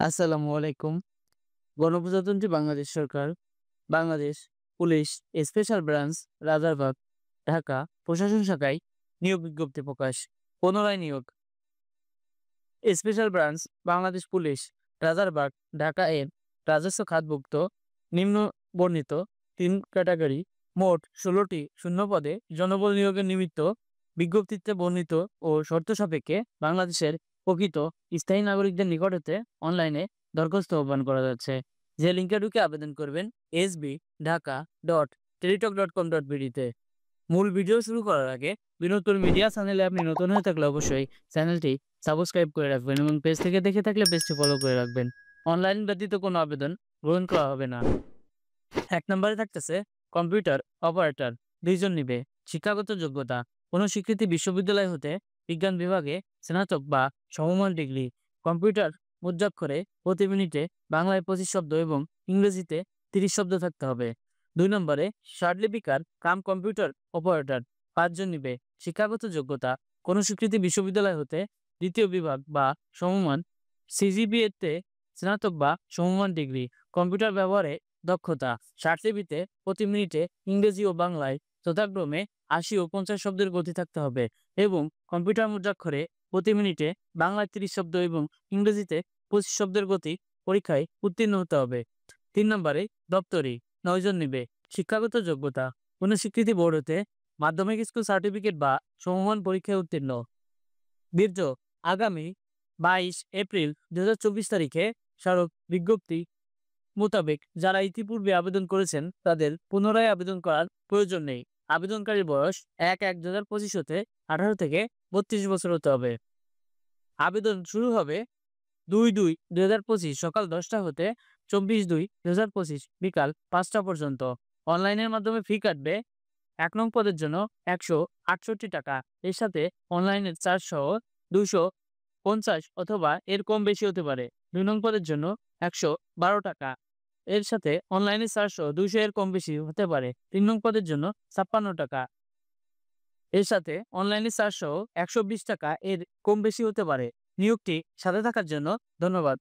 আসসালামু আলাইকুম। গণপ্রজাতন্ত্রী বাংলাদেশ সরকার, Bangladesh police special branch, Rajarbagh, Dhaka প্রশাসন শাখায় নিয়োগ বিজ্ঞপ্তি প্রকাশ। পুনরায় নিয়োগ। Special branch, Bangladesh police, Rajarbagh, Dhaka এর রাজস্ব খাতভুক্ত নিম্ন বর্ণিত ৩ ক্যাটাগরি মোট ১৬টি শূন্যপদে জনবল নিয়োগের নিমিত্ত বিজ্ঞপ্তিতে বর্ণিত ও শর্ত সাপেক্ষে বাংলাদেশের প্রকৃত স্থায়ী নাগরিকদের নিকট হতে অনলাইনে দরখাস্ত আহ্বান করা যাচ্ছে। যে লিঙ্কে ঢুকে আবেদন করবেন sb.dhaka.teletalk.com.bd তে। মূল ভিডিও শুরু করার আগে বিনোদন মিডিয়া চ্যানেলে আপনি নতুন হয়ে থাকলে অবশ্যই চ্যানেলটি সাবস্ক্রাইব করে রাখবেন এবং পেজ থেকে দেখে থাকলে পেজটি ফলো করে রাখবেন। অনলাইন ব্যতীত কোনো আবেদন গ্রহণ করা হবে না। ১ নম্বরে থাকতেছে কম্পিউটার অপারেটর ২ জন নিবে। শিক্ষাগত যোগ্যতা: কোনো স্বীকৃত বিশ্ববিদ্যালয় হতে বিজ্ঞান বিভাগে স্নাতক বা সমমান ডিগ্রি। কম্পিউটার মুদ্রাক্ষরে প্রতি মিনিটে বাংলায় ২৫ শব্দ এবং ইংরেজিতে ৩০ শব্দ থাকতে হবে। ২ নম্বরে শার্টলিপিকার কাম কম্পিউটার অপারেটর ৫ জন নিবে। শিক্ষাগত যোগ্যতা: কোনো স্বীকৃত বিশ্ববিদ্যালয় হতে দ্বিতীয় বিভাগ বা সমমান সিজিপিএতে স্নাতক বা সমমান ডিগ্রি। কম্পিউটার ব্যবহারে দক্ষতা: স্বার্থেবিতে প্রতি মিনিটে ইংরেজি ও বাংলায় যথাক্রমে ৮০ ও ৫০ শব্দের গতি থাকতে হবে এবং কম্পিউটার মুদ্রাক্ষরে প্রতি মিনিটে বাংলায় ৩০ শব্দ এবং ইংরেজিতে ২৫ শব্দের গতি পরীক্ষায় উত্তীর্ণ হতে হবে। ৩ নম্বরে দপ্তরি ৯ জন নিবে। শিক্ষাগত যোগ্যতা: কোনো স্বীকৃতি বোর্ড হতে মাধ্যমিক স্কুল সার্টিফিকেট বা সমমান পরীক্ষায় উত্তীর্ণ। বীর্য: আগামী ২২ এপ্রিল ২০২৪ তারিখে স্মারক বিজ্ঞপ্তি মোতাবেক যারা ইতিপূর্বে আবেদন করেছেন তাদের পুনরায় আবেদন করার প্রয়োজন নেই। আবেদনকারীর বয়স ১/১/২০২৫ হতে ১৮ থেকে ৩২ বছর হতে হবে। আবেদন শুরু হবে ২/২/২০২৫ সকাল ১০টা হতে ২৪/২/২০২৫ বিকাল ৫টা পর্যন্ত। অনলাইনের মাধ্যমে ফি কাটবে ১ নং পদের জন্য ১৬৮ টাকা। এর সাথে অনলাইনের চার্জ সহ ২৫০ অথবা এর কম বেশি হতে পারে। ২ নং পদের জন্য ১১২ টাকা। এর সাথে অনলাইনের চার্জ সহ ২০০ এর কম বেশি হতে পারে। ৩ নং পদের জন্য ৫৬ টাকা। এর সাথে অনলাইনের চার্জ সহ ১২০ টাকা এর কম বেশি হতে পারে। নিয়োগটি সাথে থাকার জন্য ধন্যবাদ।